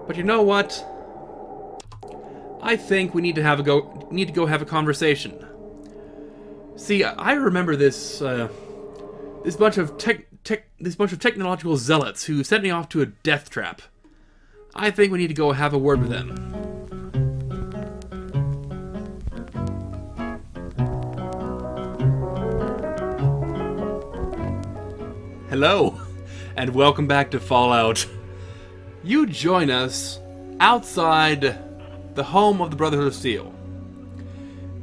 But you know what? I think we need to go have a conversation. See, I remember this bunch of technological zealots who sent me off to a death trap. I think we need to go have a word with them. Hello, and welcome back to Fallout. You join us outside the home of the Brotherhood of Steel.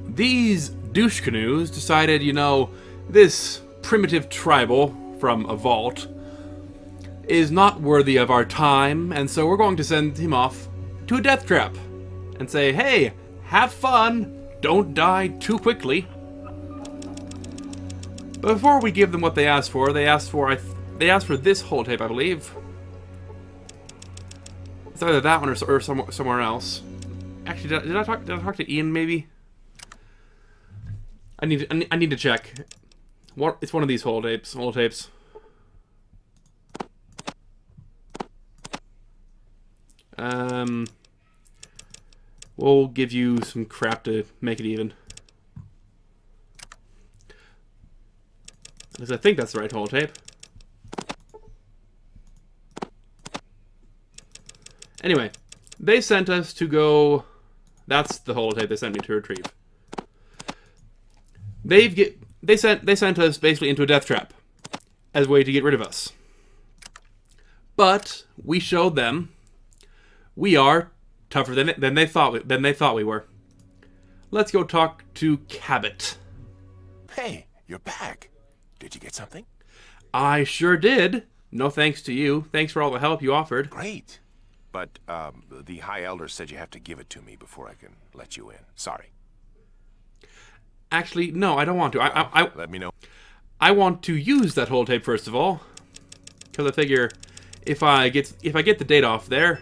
These douche canoes decided, this primitive tribal from a vault is not worthy of our time, and so we're going to send him off to a death trap and say, hey, have fun, don't die too quickly. Before we give them what they asked for, they asked for this holotape, I believe. It's either that one or somewhere else. Actually, did I talk to Ian? Maybe. I need to check. What? It's one of these holotapes. We'll give you some crap to make it even. Because I think that's the right holotape. Anyway, they sent us to go... That's the holotape they sent me to retrieve. They sent us basically into a death trap as a way to get rid of us. But we showed them we are tougher than they thought we were. Let's go talk to Cabot. Hey, you're back. Did you get something? I sure did. No thanks to you. Thanks for all the help you offered. Great. But the High Elder said you have to give it to me before I can let you in. Sorry. Actually, no, I don't want to. Let me know. I want to use that holotape first of all, because I figure if I get the data off there,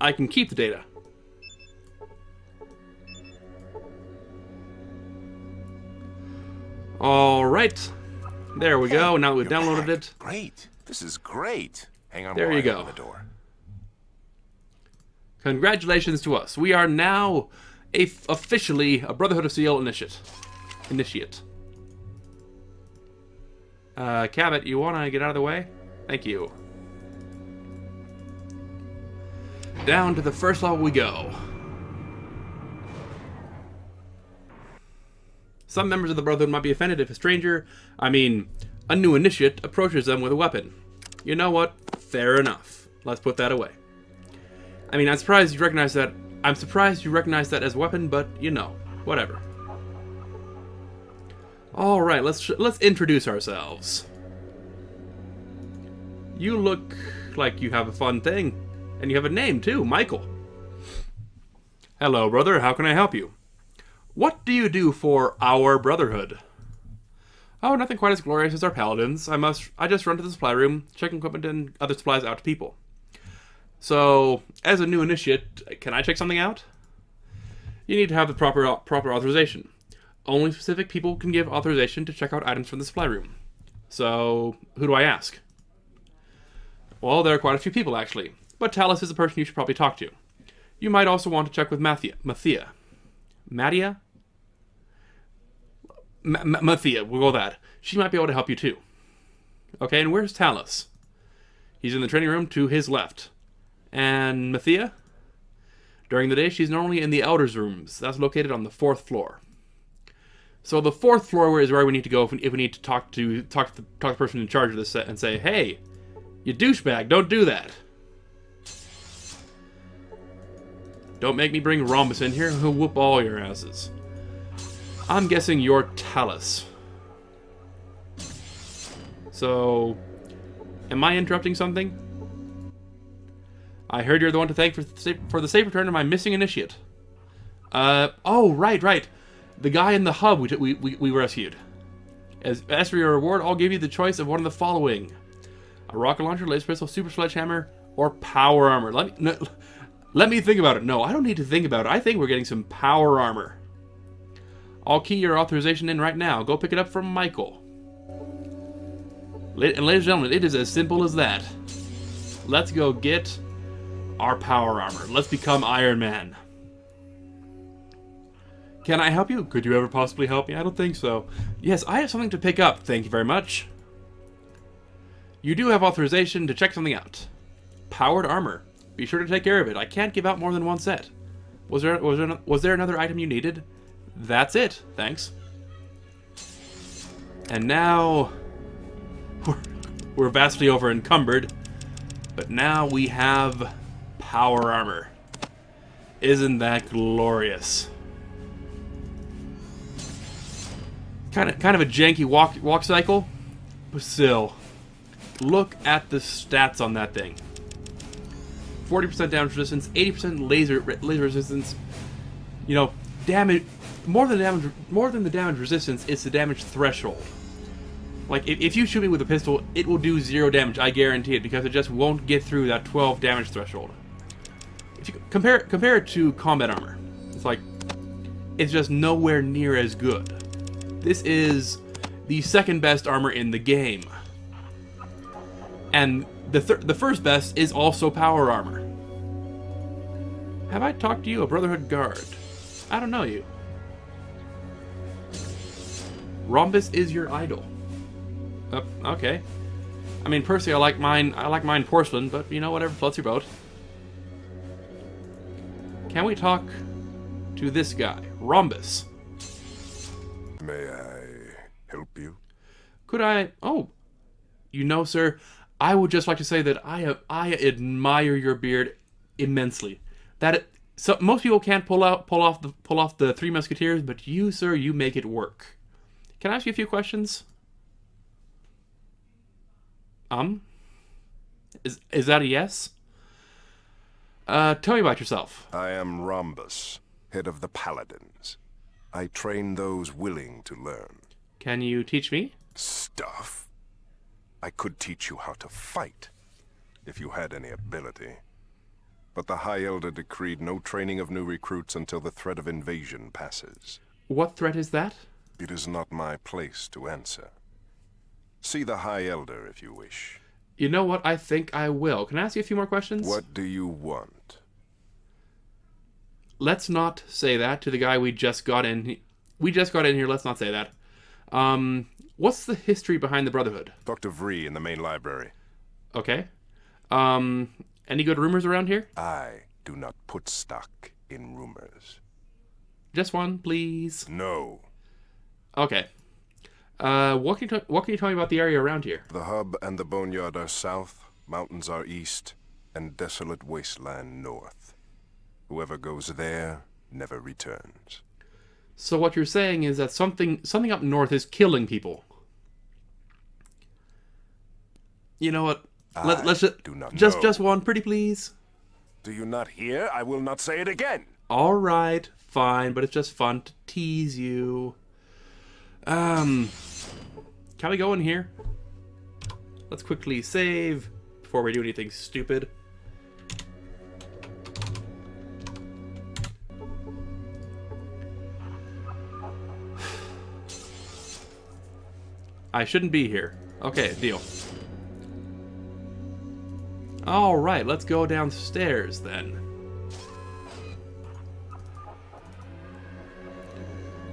I can keep the data. All right. There we go. Now we've downloaded it. Great. This is great. Hang on. There you go. The door. Congratulations to us. We are now officially a Brotherhood of Steel initiate. Cabot, you want to get out of the way? Thank you. Down to the first level we go. Some members of the Brotherhood might be offended if a new initiate approaches them with a weapon. You know what? Fair enough. Let's put that away. I'm surprised you recognize that. I'm surprised you recognize that as a weapon, but whatever. All right, let's introduce ourselves. You look like you have a fun thing, and you have a name too, Michael. Hello, brother. How can I help you? What do you do for our Brotherhood? Oh, nothing quite as glorious as our paladins. I just run to the supply room, check equipment and other supplies out to people. So, as a new initiate, can I check something out? You need to have the proper authorization. Only specific people can give authorization to check out items from the supply room. So, who do I ask? Well, there are quite a few people, actually. But Talus is the person you should probably talk to. You might also want to check with Mathia. Mathia, we'll go with that. She might be able to help you too. Okay, and where's Talus? He's in the training room to his left. And Mathia? During the day, she's normally in the Elders' rooms. That's located on the 4th floor. So the 4th floor is where we need to go if we need to talk to the person in charge of this set and say, hey, you douchebag, don't do that. Don't make me bring Rhombus in here. He'll whoop all your asses. I'm guessing you're Talus. So, am I interrupting something? I heard you're the one to thank for the safe return of my missing initiate. Oh, right. The guy in the hub we rescued. As for your reward, I'll give you the choice of one of the following: a rocket launcher, laser pistol, super sledgehammer, or power armor. Let me think about it. No, I don't need to think about it. I think we're getting some power armor. I'll key your authorization in right now. Go pick it up from Michael. And ladies and gentlemen, it is as simple as that. Let's go get our power armor. Let's become Iron Man. Can I help you? Could you ever possibly help me? I don't think so. Yes, I have something to pick up. Thank you very much. You do have authorization to check something out. Powered armor. Be sure to take care of it. I can't give out more than one set. Was there another item you needed? That's it. Thanks. And now we're vastly over encumbered, but now we have power armor. Isn't that glorious? Kind of a janky walk cycle, but still, look at the stats on that thing. 40% damage resistance, 80% laser resistance. You know, damage more than the damage resistance, it's the damage threshold. Like, if you shoot me with a pistol, it will do 0 damage, I guarantee it, because it just won't get through that 12 damage threshold. If you compare it to combat armor, it's just nowhere near as good. This is the second best armor in the game. And the first best is also power armor. Have I talked to you, a Brotherhood guard? I don't know you. Rhombus is your idol. Okay. I mean, personally, I like mine porcelain, but you know, whatever floats your boat. Can we talk to this guy, Rhombus? May I help you? Could I? Oh, you know, sir, I would just like to say that I admire your beard immensely. So most people can't pull off the Three Musketeers, but you, sir, you make it work. Can I ask you a few questions? Is that a yes? Tell me about yourself. I am Rhombus, head of the Paladins. I train those willing to learn. Can you teach me? Stuff. I could teach you how to fight, if you had any ability. But the High Elder decreed no training of new recruits until the threat of invasion passes. What threat is that? It is not my place to answer. See the High Elder if you wish. You know what? I think I will. Can I ask you a few more questions? What do you want? Let's not say that to the guy we just got in. We just got in here. Let's not say that. What's the history behind the Brotherhood? Dr. Vree in the main library. Okay. Any good rumors around here? I do not put stock in rumors. Just one, please. No. Okay. What can you tell me about the area around here? The hub and the boneyard are south, mountains are east, and desolate wasteland north. Whoever goes there never returns. So what you're saying is that something up north is killing people. You know what? Let's just one, pretty please. Do you not hear? I will not say it again. All right, fine, but it's just fun to tease you. Can we go in here? Let's quickly save before we do anything stupid. I shouldn't be here. Okay, deal. Alright, let's go downstairs then.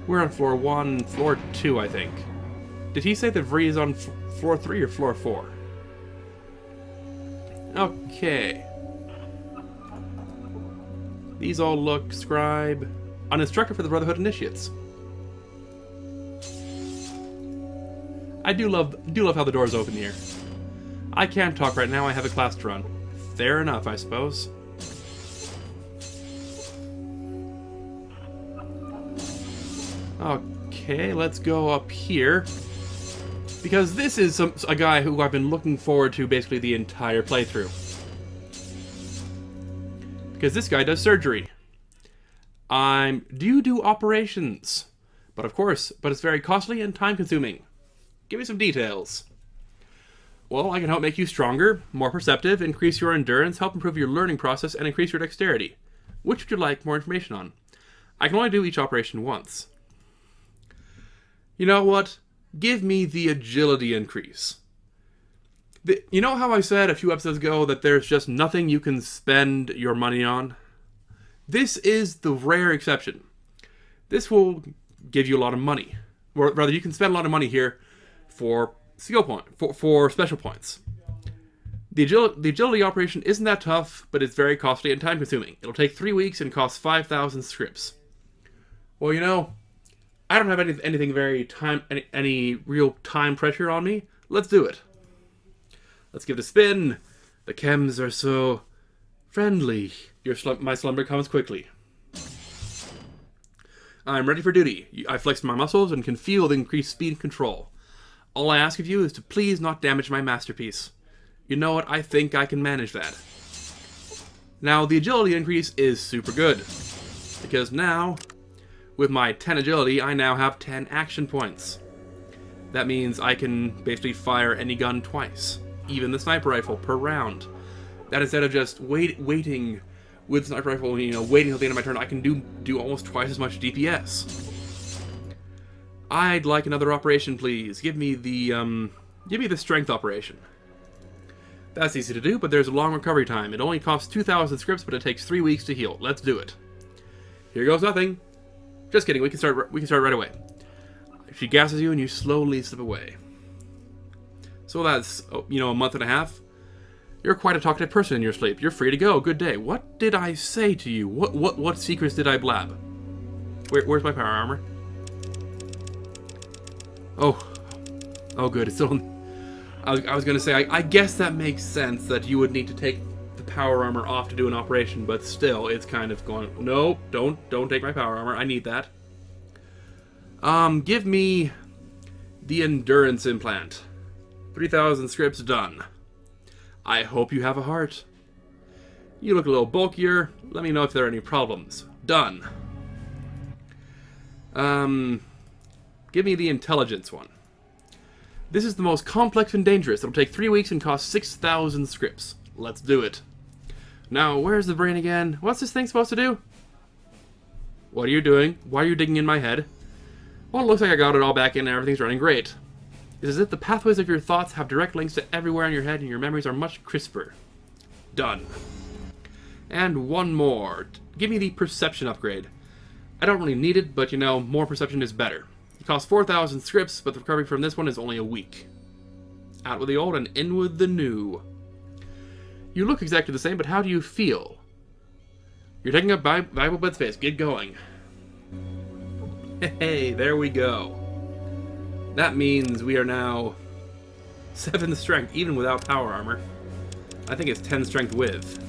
We're on floor 1, floor 2, I think. Did he say that Vree is on floor 3 or floor 4? Okay. These all look scribe. An instructor for the Brotherhood Initiates. I do love how the doors open here. I can't talk right now, I have a class to run. Fair enough, I suppose. Okay, let's go up here. Because this is a guy who I've been looking forward to basically the entire playthrough. Because this guy does surgery. Do you do operations? But it's very costly and time-consuming. Give me some details. Well, I can help make you stronger, more perceptive, increase your endurance, help improve your learning process, and increase your dexterity. Which would you like more information on? I can only do each operation once. You know what? Give me the agility increase. You know how I said a few episodes ago that there's just nothing you can spend your money on? This is the rare exception. This will give you a lot of money. Or rather, you can spend a lot of money here for skill point, for special points. The agility operation isn't that tough, but it's very costly and time consuming. It'll take 3 weeks and cost 5,000 scripts. Well, you know, I don't have anything very any real time pressure on me. Let's do it. Let's give it a spin. The chems are so friendly. My slumber comes quickly. I'm ready for duty. I flexed my muscles and can feel the increased speed and control. All I ask of you is to please not damage my masterpiece. You know what? I think I can manage that. Now, the agility increase is super good. Because now, with my 10 agility, I now have 10 action points. That means I can basically fire any gun twice. Even the sniper rifle per round. That instead of just waiting with the sniper rifle, waiting until the end of my turn, I can do almost twice as much DPS. I'd like another operation, please. Give me the strength operation. That's easy to do, but there's a long recovery time. It only costs 2,000 scripts, but it takes 3 weeks to heal. Let's do it. Here goes nothing. Just kidding. We can start right away. She gasses you, and you slowly slip away. So that's a month and a half. You're quite a talkative person in your sleep. You're free to go. Good day. What did I say to you? What secrets did I blab? Where's my power armor? Oh, good. It's still. I was gonna say. I guess that makes sense that you would need to take the power armor off to do an operation, but still, it's kind of going. No, don't take my power armor. I need that. Give me the endurance implant. 3,000 scripts done. I hope you have a heart. You look a little bulkier. Let me know if there are any problems. Done. Give me the intelligence one. This is the most complex and dangerous. It'll take 3 weeks and cost 6,000 scripts. Let's do it. Now, where's the brain again? What's this thing supposed to do? What are you doing? Why are you digging in my head? Well, it looks like I got it all back in and everything's running great. It's as if the pathways of your thoughts have direct links to everywhere in your head and your memories are much crisper. Done. And one more. Give me the perception upgrade. I don't really need it, but more perception is better. It costs 4,000 scripts, but the recovery from this one is only a week. Out with the old and in with the new. You look exactly the same, but how do you feel? You're taking up valuable bed space. Get going. Hey, there we go. That means we are now 7 strength, even without power armor. I think it's 10 strength with.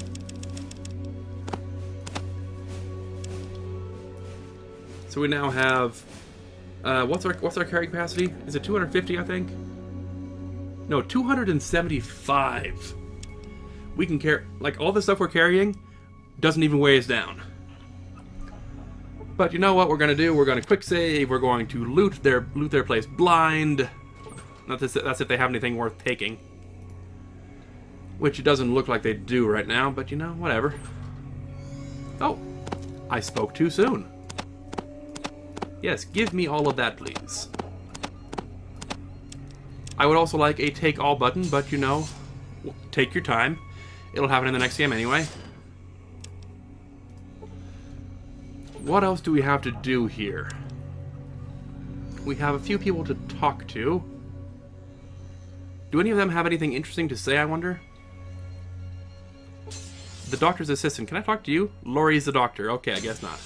So we now have... what's our carry capacity? Is it 250, I think? No, 275. We can carry... Like, all the stuff we're carrying doesn't even weigh us down. But you know what we're going to do? We're going to quick save. We're going to loot their place blind. That's if they have anything worth taking. Which it doesn't look like they do right now, but whatever. Oh, I spoke too soon. Yes, give me all of that, please. I would also like a take all button, but take your time. It'll happen in the next game anyway. What else do we have to do here? We have a few people to talk to. Do any of them have anything interesting to say, I wonder? The doctor's assistant. Can I talk to you? Laurie's the doctor. Okay, I guess not.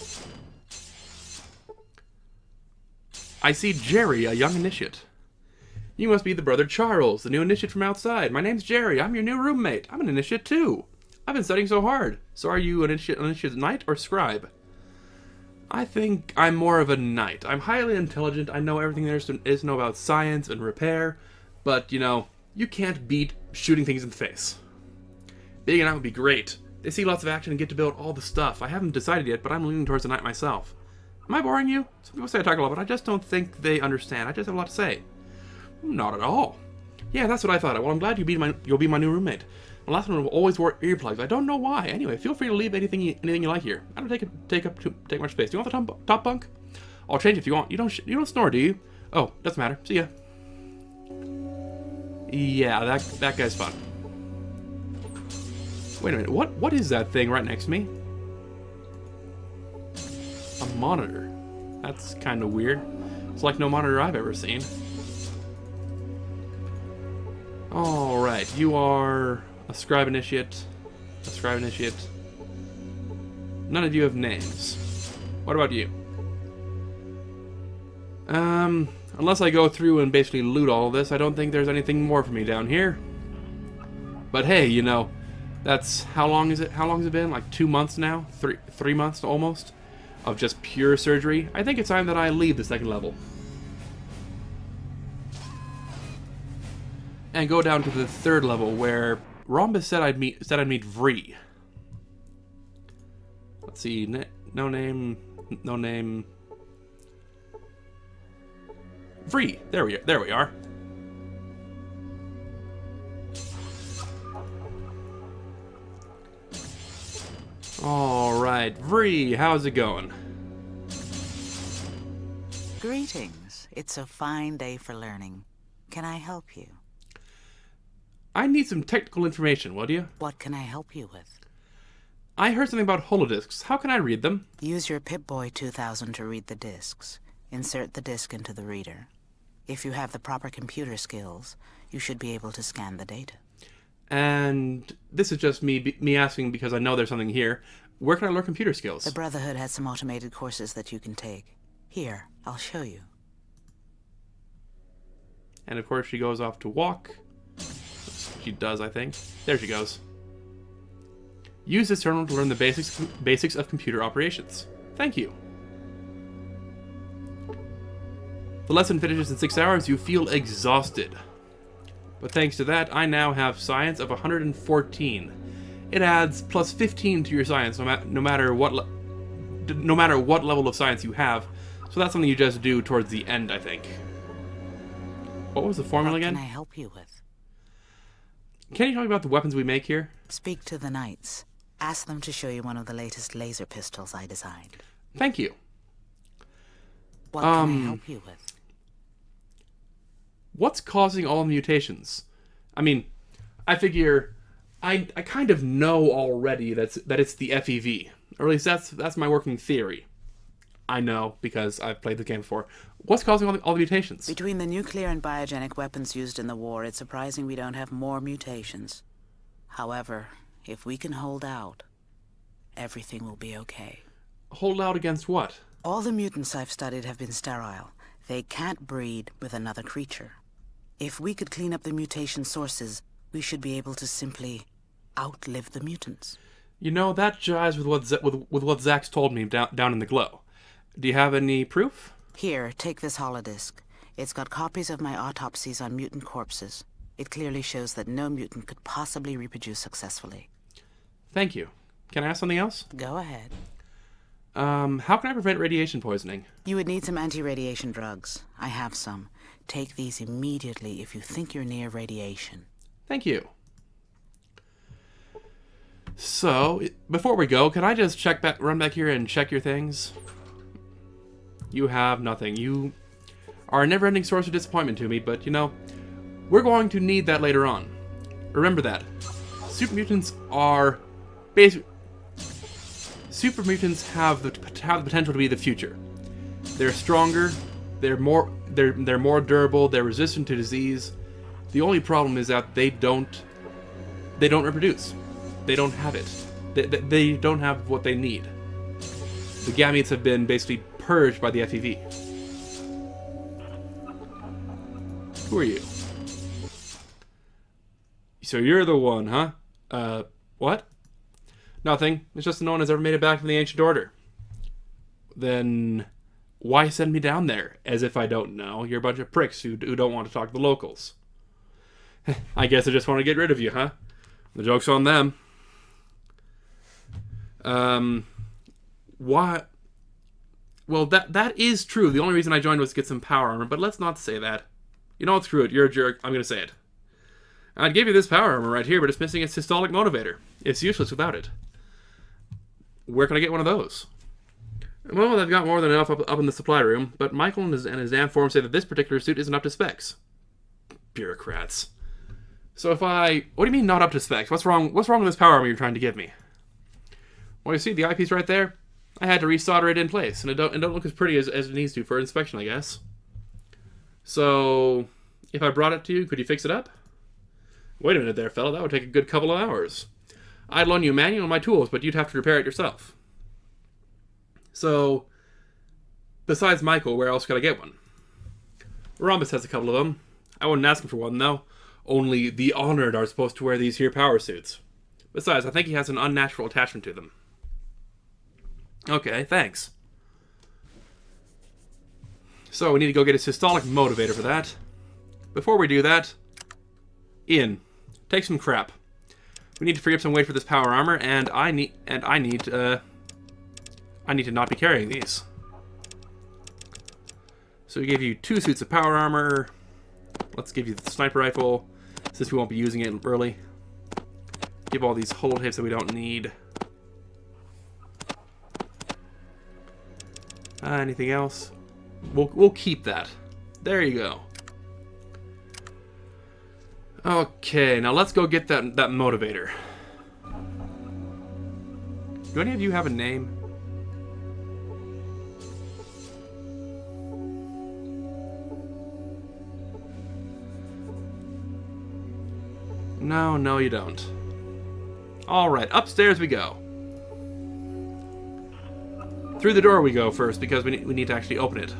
I see Jerry, a young initiate. You must be the brother Charles, the new initiate from outside. My name's Jerry. I'm your new roommate. I'm an initiate too. I've been studying so hard. So are you an initiate knight or scribe? I think I'm more of a knight. I'm highly intelligent. I know everything there is to know about science and repair. But, you can't beat shooting things in the face. Being a knight would be great. They see lots of action and get to build all the stuff. I haven't decided yet, but I'm leaning towards the knight myself. Am I boring you? Some people say I talk a lot, but I just don't think they understand. I just have a lot to say. Not at all. Yeah, that's what I thought. Well, I'm glad you'll be my new roommate. The last one will always wear earplugs. I don't know why. Anyway, feel free to leave anything you like here. I don't take much space. Do you want the top bunk? I'll change if you want. You don't snore, do you? Oh, doesn't matter. See ya. Yeah, that guy's fun. Wait a minute, what is that thing right next to me? A monitor. That's kind of weird. It's like no monitor I've ever seen. Alright, you are a scribe initiate. A scribe initiate. None of you have names. What about you? Unless I go through and basically loot all of this, I don't think there's anything more for me down here. But hey, you know, that's, how long is it? How long has it been? Like 2 months now? Three months almost? Of just pure surgery? I think it's time that I leave the second level. And go down to the third level where Rhombus said I'd meet Vree. Let's see, no name. Vree, there we are. Alright, Vree, how's it going? Greetings. It's a fine day for learning. Can I help you? I need some technical information, will you? What can I help you with? I heard something about holodisks. How can I read them? Use your Pip-Boy 2000 to read the discs. Insert the disc into the reader. If you have the proper computer skills, you should be able to scan the data. And this is just me asking because I know there's something here. Where can I learn computer skills? The Brotherhood has some automated courses that you can take. Here, I'll show you. And of course she goes off to walk. She does, I think. There she goes. Use this terminal to learn the basics of computer operations. Thank you. The lesson finishes in 6 hours. You feel exhausted. But thanks to that, I now have science of 114. It adds plus 15 to your science, no matter what level of science you have. So that's something you just do towards the end, I think. What was the formula again? What can I help you with? Can you tell me about the weapons we make here? Speak to the Knights. Ask them to show you one of the latest laser pistols I designed. Thank you. What can I help you with? What's causing all the mutations? I mean, I figure I kind of know already that it's the FEV. Or at least that's my working theory. I know because I've played the game before. What's causing all the mutations? Between the nuclear and biogenic weapons used in the war, it's surprising we don't have more mutations. However, if we can hold out, everything will be okay. Hold out against what? All the mutants I've studied have been sterile. They can't breed with another creature. If we could clean up the mutation sources, we should be able to simply outlive the mutants. You know, that jives with what Zach's told me down in the glow. Do you have any proof? Here, take this holodisc. It's got copies of my autopsies on mutant corpses. It clearly shows that no mutant could possibly reproduce successfully. Thank you. Can I ask something else? Go ahead. How can I prevent radiation poisoning? You would need some anti-radiation drugs. I have some. Take these immediately if you think you're near radiation. Thank you. So, before we go, can I just run back here and check your things? You have nothing. You are a never-ending source of disappointment to me, but, you know, we're going to need that later on. Remember that. Super mutants have the potential to be the future. They're stronger, they're more durable, they're resistant to disease. The only problem is that they don't reproduce. They don't have it. They don't have what they need. The gametes have been basically purged by the FEV. Who are you? So you're the one, huh? What? Nothing. It's just no one has ever made it back from the Ancient Order. Then why send me down there? As if I don't know. You're a bunch of pricks who don't want to talk to the locals. I guess I just want to get rid of you, huh? The joke's on them. What? Well, that is true. The only reason I joined was to get some power armor, but let's not say that. You know what? Screw it. You're a jerk. I'm going to say it. I'd give you this power armor right here, but it's missing its systolic motivator. It's useless without it. Where can I get one of those? Well, they've got more than enough up in the supply room, but Michael and his damn form say that this particular suit isn't up to specs. Bureaucrats. So if I... What do you mean not up to specs? What's wrong with this power armor you're trying to give me? Well, you see the eyepiece right there? I had to resolder it in place, and it don't look as pretty as it needs to for inspection, I guess. So, if I brought it to you, could you fix it up? Wait a minute there, fella. That would take a good couple of hours. I'd loan you a manual and my tools, but you'd have to repair it yourself. So, besides Michael, where else could I get one? Rhombus has a couple of them. I wouldn't ask him for one, though. Only the honored are supposed to wear these here power suits. Besides, I think he has an unnatural attachment to them. Okay, thanks. So, we need to go get a systolic motivator for that. Before we do that, Ian, take some crap. We need to free up some weight for this power armor, and I need to not be carrying these. So we gave you 2 suits of power armor. Let's give you the sniper rifle, since we won't be using it early. Give all these holotapes that we don't need. Anything else? We'll keep that. There you go. Okay, now let's go get that motivator. Do any of you have a name? No, you don't. Alright, upstairs we go. Through the door we go first, because we need to actually open it.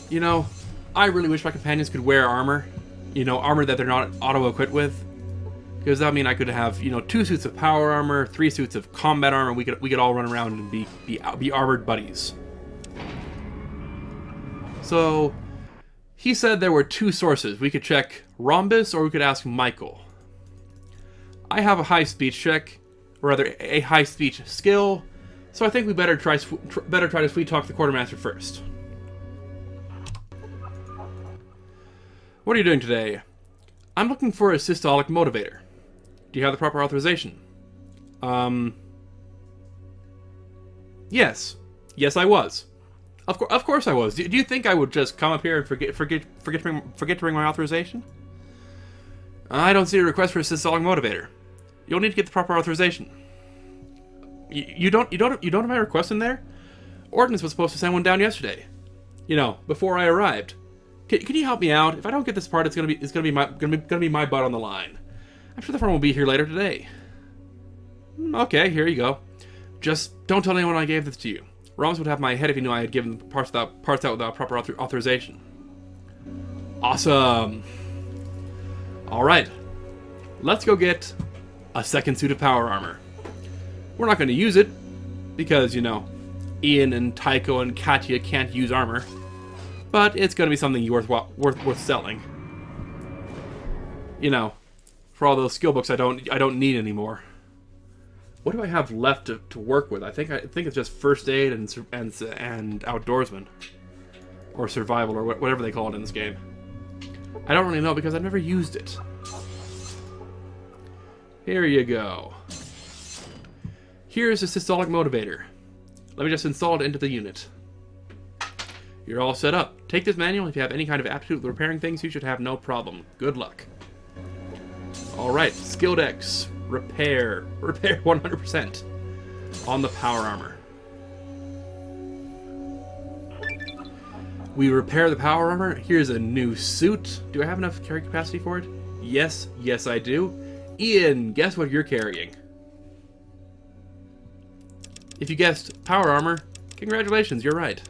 You know, I really wish my companions could wear armor. You know, armor that they're not auto-equipped with. Because that would mean I could have, 2 suits of power armor, 3 suits of combat armor, we could all run around and be armored buddies. So, he said there were 2 sources. We could check Rhombus, or we could ask Michael. I have a high speech check, or rather, a high speech skill, so I think we better try to sweet talk the quartermaster first. What are you doing today? I'm looking for a systolic motivator. Do you have the proper authorization? Yes. Yes, I was. Of course I was. Do you think I would just come up here and forget to bring my authorization? I don't see a request for a systolic motivator. You'll need to get the proper authorization. You don't have my request in there? Ordnance was supposed to send one down yesterday. Before I arrived. Can you help me out? If I don't get this part, it's gonna be my butt on the line. I'm sure the firm will be here later today. Okay, here you go. Just don't tell anyone I gave this to you. Rhombus would have my head if he knew I had given parts out without proper authorization. Awesome. Alright. Let's go get a second suit of power armor. We're not going to use it, because, Ian and Tycho and Katya can't use armor. But it's going to be something worth selling. For all those skill books I don't need anymore. What do I have left to work with? I think it's just first aid and outdoorsman, or survival, or whatever they call it in this game. I don't really know because I've never used it. Here you go. Here's a systolic motivator. Let me just install it into the unit. You're all set up. Take this manual. If you have any kind of aptitude with repairing things, you should have no problem. Good luck. Alright, skill decks. Repair 100% on the power armor. We repair the power armor. Here's a new suit. Do I have enough carry capacity for it? Yes, I do. Ian, guess what you're carrying? If you guessed power armor, congratulations, you're right.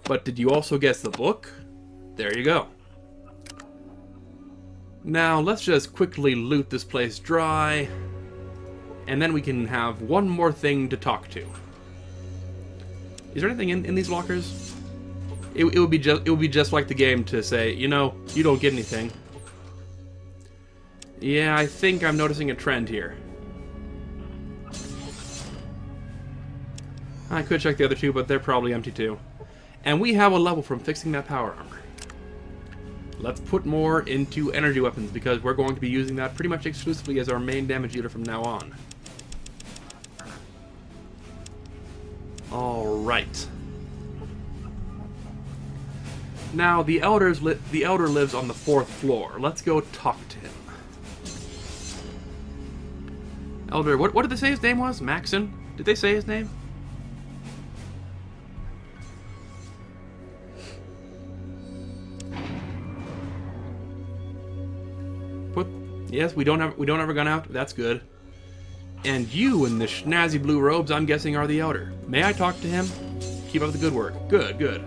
But did you also guess the book? There you go. Now, let's just quickly loot this place dry, and then we can have one more thing to talk to. Is there anything in these lockers? It would be just like the game to say, you don't get anything. Yeah, I think I'm noticing a trend here. I could check the other 2, but they're probably empty too. And we have a level from fixing that power armor. Let's put more into energy weapons, because we're going to be using that pretty much exclusively as our main damage dealer from now on. Alright. Now, the elder lives on the 4th floor. Let's go talk to him. Elder, what did they say his name was? Maxon? Did they say his name? Yes, we don't have a gun out. That's good. And you in the snazzy blue robes, I'm guessing, are the elder. May I talk to him? Keep up the good work. Good, good.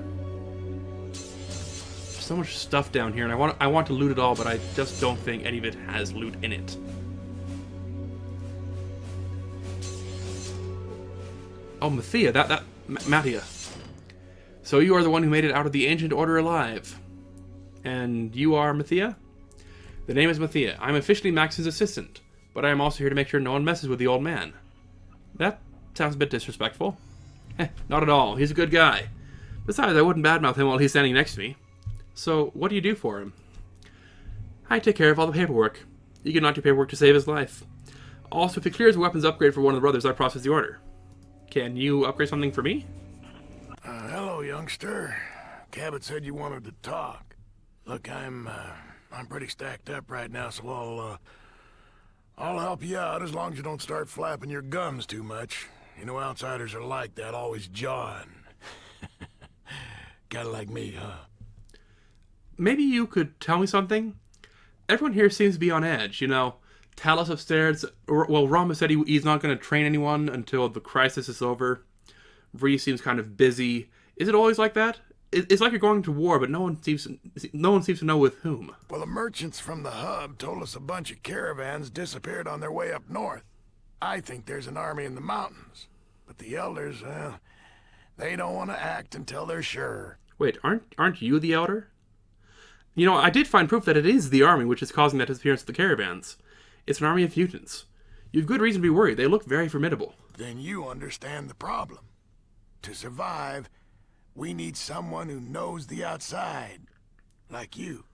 There's so much stuff down here, and I want to loot it all, but I just don't think any of it has loot in it. Oh, Mathia, Mattia. So you are the one who made it out of the Ancient Order alive. And you are Mathia? The name is Mathia. I'm officially Max's assistant, but I am also here to make sure no one messes with the old man. That sounds a bit disrespectful. Not at all. He's a good guy. Besides, I wouldn't badmouth him while he's standing next to me. So, what do you do for him? I take care of all the paperwork. You can knock your paperwork to save his life. Also, if he clears a weapons upgrade for one of the brothers, I process the order. Can you upgrade something for me? Hello, youngster. Cabot said you wanted to talk. Look, I'm pretty stacked up right now, so I'll help you out as long as you don't start flapping your gums too much. You know outsiders are like that, always jawing. Kinda like me, huh? Maybe you could tell me something? Everyone here seems to be on edge, you know. Talos upstairs, well, Rama said he's not going to train anyone until the crisis is over. Vree seems kind of busy. Is it always like that? It's like you're going to war, but no one seems to know with whom. Well, the merchants from the hub told us a bunch of caravans disappeared on their way up north. I think there's an army in the mountains. But the elders, they don't want to act until they're sure. Wait, aren't you the elder? You know, I did find proof that it is the army which is causing that disappearance of the caravans. It's an army of mutants. You've good reason to be worried. They look very formidable. Then you understand the problem. To survive, we need someone who knows the outside. Like you.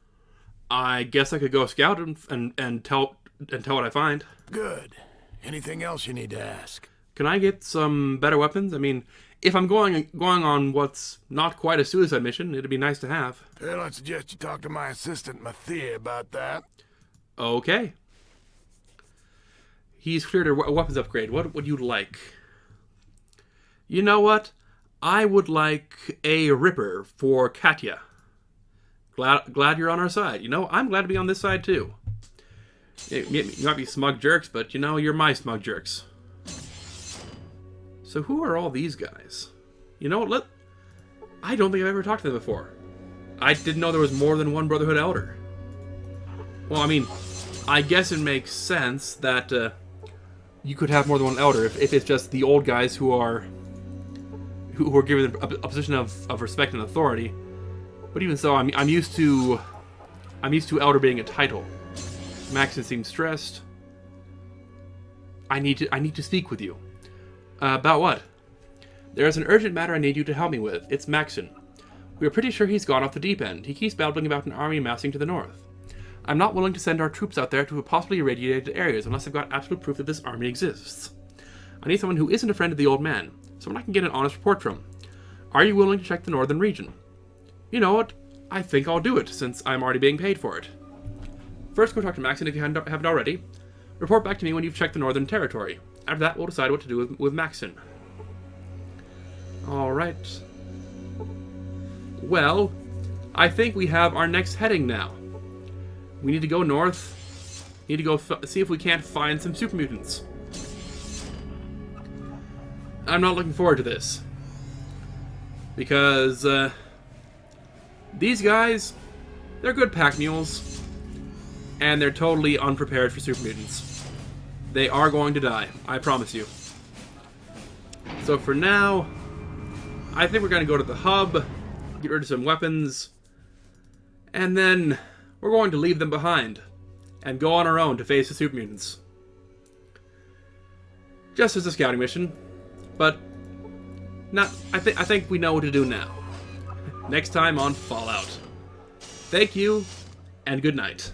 I guess I could go scout and tell what I find. Good. Anything else you need to ask? Can I get some better weapons? I mean, if I'm going on what's not quite a suicide mission, it'd be nice to have. Well, I'd suggest you talk to my assistant, Mathia, about that. Okay. He's cleared a weapons upgrade. What would you like? You know what? I would like a Ripper for Katya. Glad you're on our side. You know, I'm glad to be on this side too. You might be smug jerks, but you know, you're my smug jerks. So who are all these guys? You know what? I don't think I've ever talked to them before. I didn't know there was more than one Brotherhood Elder. Well, I mean, I guess it makes sense that you could have more than one Elder if it's just the old guys who are given a position of respect and authority. But even so, I'm used to Elder being a title. Maxon seems stressed. I need to speak with you. About what? There is an urgent matter I need you to help me with. It's Maxon. We are pretty sure he's gone off the deep end. He keeps babbling about an army massing to the north. I'm not willing to send our troops out there to possibly irradiated areas unless I've got absolute proof that this army exists. I need someone who isn't a friend of the old man. Someone I can get an honest report from. Are you willing to check the northern region? You know what? I think I'll do it, since I'm already being paid for it. First, go talk to Maxon if you haven't already. Report back to me when you've checked the northern territory. After that, we'll decide what to do with Maxon. Alright. Well, I think we have our next heading now. We need to go north. Need to go see if we can't find some super mutants. I'm not looking forward to this. Because, these guys, they're good pack mules. And they're totally unprepared for super mutants. They are going to die, I promise you. So for now, I think we're going to go to the hub, get rid of some weapons, and then we're going to leave them behind and go on our own to face the super mutants. Just as a scouting mission, but I think we know what to do now. Next time on Fallout. Thank you, and good night.